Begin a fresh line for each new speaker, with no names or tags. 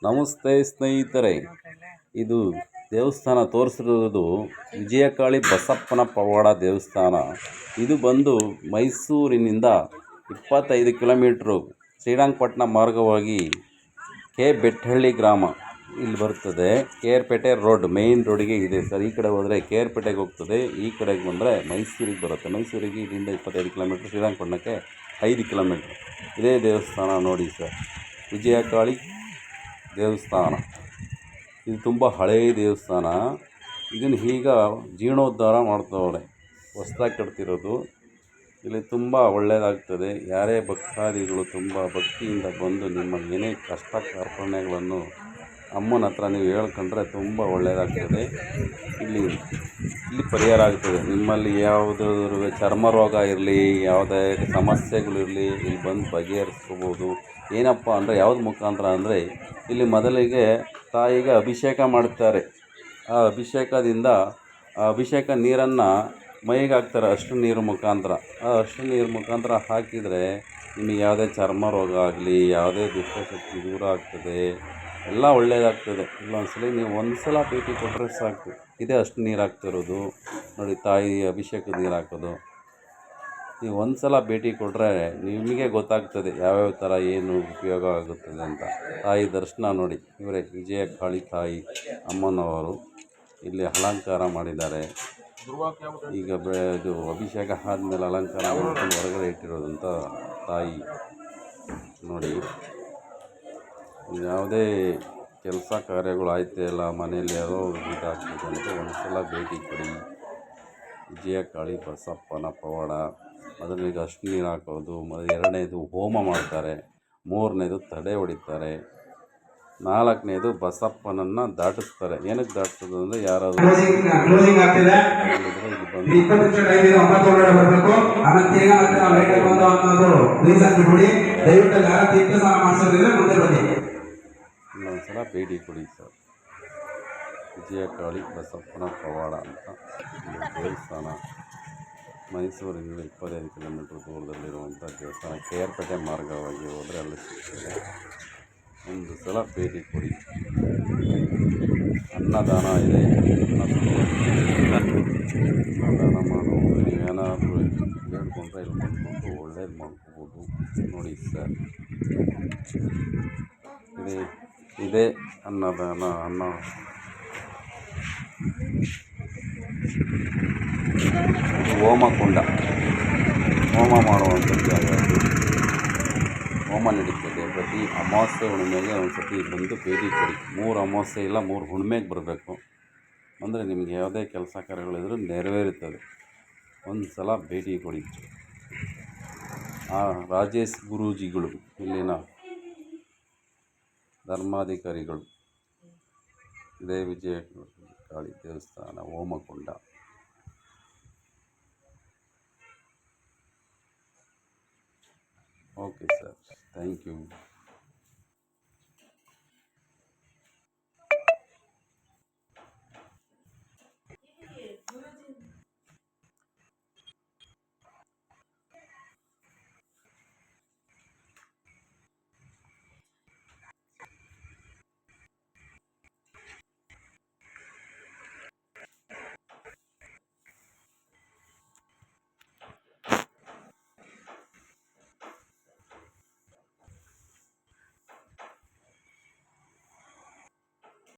ನಮಸ್ತೆ ಸ್ನೇಹಿತರೆ, ಇದು ದೇವಸ್ಥಾನ ತೋರಿಸಿರೋದು ವಿಜಯಕಾಳಿ ಬಸಪ್ಪನ ಪವಾಡ ದೇವಸ್ಥಾನ. ಇದು ಬಂದು ಮೈಸೂರಿನಿಂದ 25 ಕಿಲೋಮೀಟ್ರು ಶ್ರೀರಂಗಪಟ್ಟಣ ಮಾರ್ಗವಾಗಿ ಕೆ ಬೆಟ್ಟಹಳ್ಳಿ ಗ್ರಾಮ ಇಲ್ಲಿ ಬರ್ತದೆ. ಕೇರ್ಪೇಟೆ ರೋಡ್ ಮೇನ್ ರೋಡಿಗೆ ಇದೆ ಸರ್. ಈ ಕಡೆ ಹೋದರೆ ಕೇರ್ಪೇಟೆಗೆ ಹೋಗ್ತದೆ, ಈ ಕಡೆಗೆ ಬಂದರೆ ಮೈಸೂರಿಗೆ ಬರುತ್ತೆ. ಮೈಸೂರಿಗೆ ಇಲ್ಲಿಂದ 25 ಕಿಲೋಮೀಟ್ರ್, ಶ್ರೀರಂಗಪಟ್ಟಣಕ್ಕೆ 5 ಕಿಲೋಮೀಟ್ರ್. ಇದೇ ದೇವಸ್ಥಾನ ನೋಡಿ ಸರ್, ವಿಜಯಕಾಳಿ ದೇವಸ್ಥಾನ. ಇದು ತುಂಬ ಹಳೆಯ ದೇವಸ್ಥಾನ. ಇದನ್ನು ಈಗ ಜೀರ್ಣೋದ್ಧಾರ ಮಾಡ್ತವ್ರೆ, ಹೊಸ್ದಾಗಿ ಕಟ್ತಿರೋದು. ಇಲ್ಲಿ ತುಂಬ ಒಳ್ಳೆಯದಾಗ್ತದೆ. ಯಾರೇ ಭಕ್ತಾದಿಗಳು ತುಂಬ ಭಕ್ತಿಯಿಂದ ಬಂದು ನಿಮ್ಮ ಏನೇ ಕಷ್ಟ ಕಾರ್ಪಣ್ಯಗಳನ್ನು ಅಮ್ಮನ ಹತ್ರ ನೀವು ಹೇಳ್ಕೊಂಡ್ರೆ ತುಂಬ ಒಳ್ಳೆಯದಾಗ್ತದೆ. ಇಲ್ಲಿ ಪರಿಹಾರ ಆಗ್ತದೆ. ನಿಮ್ಮಲ್ಲಿ ಯಾವುದಾದ್ರೂ ಚರ್ಮ ರೋಗ ಇರಲಿ, ಯಾವುದೇ ಸಮಸ್ಯೆಗಳಿರಲಿ, ಇಲ್ಲಿ ಬಂದು ಬಗೆಹರಿಸ್ಕೋಬೋದು. ಏನಪ್ಪ ಅಂದರೆ ಯಾವ್ದು ಮುಖಾಂತರ ಅಂದರೆ, ಇಲ್ಲಿ ಮೊದಲಿಗೆ ತಾಯಿಗೆ ಅಭಿಷೇಕ ಮಾಡುತ್ತಾರೆ. ಆ ಅಭಿಷೇಕದಿಂದ ಆ ಅಭಿಷೇಕ ನೀರನ್ನು ಮೈಗೆ ಹಾಕ್ತಾರೆ, ಅಷ್ಟು ನೀರು ಮುಖಾಂತರ. ಆ ಅಷ್ಟು ನೀರು ಮುಖಾಂತರ ಹಾಕಿದರೆ ನಿಮಗೆ ಯಾವುದೇ ಚರ್ಮ ರೋಗ ಆಗಲಿ, ಯಾವುದೇ ದುಷ್ಟಶಕ್ತಿ ದೂರ ಆಗ್ತದೆ, ಎಲ್ಲ ಒಳ್ಳೆಯದಾಗ್ತದೆ. ಇಲ್ಲೊಂದ್ಸಲ ನೀವು ಒಂದು ಭೇಟಿ ಕೊಟ್ಟರೆ ಸಾಕು. ಇದೇ ಅಷ್ಟು ನೀರು ಹಾಕ್ತಿರೋದು ನೋಡಿ, ತಾಯಿ ಅಭಿಷೇಕದ ನೀರು ಹಾಕೋದು. ನೀವು ಒಂದು ಭೇಟಿ ಕೊಟ್ಟರೆ ನಿಮಗೆ ಗೊತ್ತಾಗ್ತದೆ ಯಾವ್ಯಾವ ಥರ ಏನು ಉಪಯೋಗ ಆಗುತ್ತದೆ ಅಂತ. ತಾಯಿ ದರ್ಶನ ನೋಡಿ, ಇವರೇ ವಿಜಯಕಾಳಿ ತಾಯಿ ಅಮ್ಮನವರು. ಇಲ್ಲಿ ಅಲಂಕಾರ ಮಾಡಿದ್ದಾರೆ. ಈಗ ಇದು ಅಭಿಷೇಕ ಆದಮೇಲೆ ಅಲಂಕಾರ ಮಾಡ್ಕೊಂಡು ಹೊರಗಡೆ ಇಟ್ಟಿರೋದಂಥ ತಾಯಿ ನೋಡಿ. ಯಾವುದೇ ಕೆಲಸ ಕಾರ್ಯಗಳು ಆಯ್ತಾ ಇಲ್ಲ, ಮನೆಯಲ್ಲಿ ಯಾವುದೋ ಇದಾಗ್ತದೆ ಅಂತ ಒಂದು ಭೇಟಿ ಕೊಡಿ. ವಿಜಯಕಾಳಿ ಬಸಪ್ಪನ ಪವಾಡ. ಮೊದಲಿಗೆ ಅಷ್ಟು ನೀರು ಹಾಕೋದು, ಎರಡನೇದು ಹೋಮ ಮಾಡ್ತಾರೆ, ಮೂರನೇದು ತಡೆ ಹೊಡಿತಾರೆ, ನಾಲ್ಕನೇದು ಬಸಪ್ಪನನ್ನು ದಾಟಿಸ್ತಾರೆ. ಏನಕ್ಕೆ ದಾಟಿಸೋದು ಅಂದರೆ ಯಾರಾದರೂ ಇನ್ನೊಂದ್ಸಲ ಭೇಟಿ ಕೊಡಿ ಸರ್. ವಿಜಯಕಾಳಿ ಬಸಪ್ಪನ ಪವಾಡ ಅಂತ ದೇವಸ್ಥಾನ. ಮೈಸೂರಿನಿಂದ 25 ಕಿಲೋಮೀಟ್ರ್ ದೂರದಲ್ಲಿರುವಂಥ ದೇವಸ್ಥಾನ. ಕೇರ್ಪೇಟೆ ಮಾರ್ಗವಾಗಿ ಹೋದರೆ ಅಲ್ಲಿ ಸಿಗ್ತದೆ. ಒಂದು ಭೇಟಿ ಕೊಡಿ. ಅನ್ನದಾನ ಇದೆ. ಅನ್ನದಾನ ಮಾಡುವುದು, ನೀವೇನಾದರೂ ಹೇಳ್ಕೊಂಡ್ರೆ ಇಲ್ಲಿ ಬಂದ್ಕೊಂಡು ಒಳ್ಳೇದು ಮಾಡ್ಕೋಬೋದು ನೋಡಿ ಸರ್. ಇದೇ ಅನ್ನದಾನ. ಹೋಮಕುಂಡ, ಹೋಮ ಮಾಡುವಂಥ ಜಾಗ. ಹೋಮ ನಡೀತದೆ ಪ್ರತಿ ಅಮಾವಾಸ್ಯೆ ಹುಣ್ಣಿಮೆಗೆ ಒಂದು ಸತಿ ಬಂದು ಭೇಟಿ ಕೊಡಿ. 3 ಅಮಾವಾಸ್ಯೆ ಇಲ್ಲ 3 ಹುಣ್ಣಿಮೆಗೆ ಬರಬೇಕು. ಅಂದರೆ ನಿಮಗೆ ಯಾವುದೇ ಕೆಲಸ ಕಾರ್ಯಗಳಿದ್ರೂ ನೆರವೇರುತ್ತದೆ. ಒಂದು ಭೇಟಿ ಕೊಡಿ. ರಾಜೇಶ್ ಗುರೂಜಿಗಳು ಇಲ್ಲಿನ ಧರ್ಮಾಧಿಕಾರಿಗಳು. ಇದೇ ವಿಜಯಕಾಳಿ ದೇವಸ್ಥಾನ ಹೋಮಕುಂಡ. Okay sir, thank you.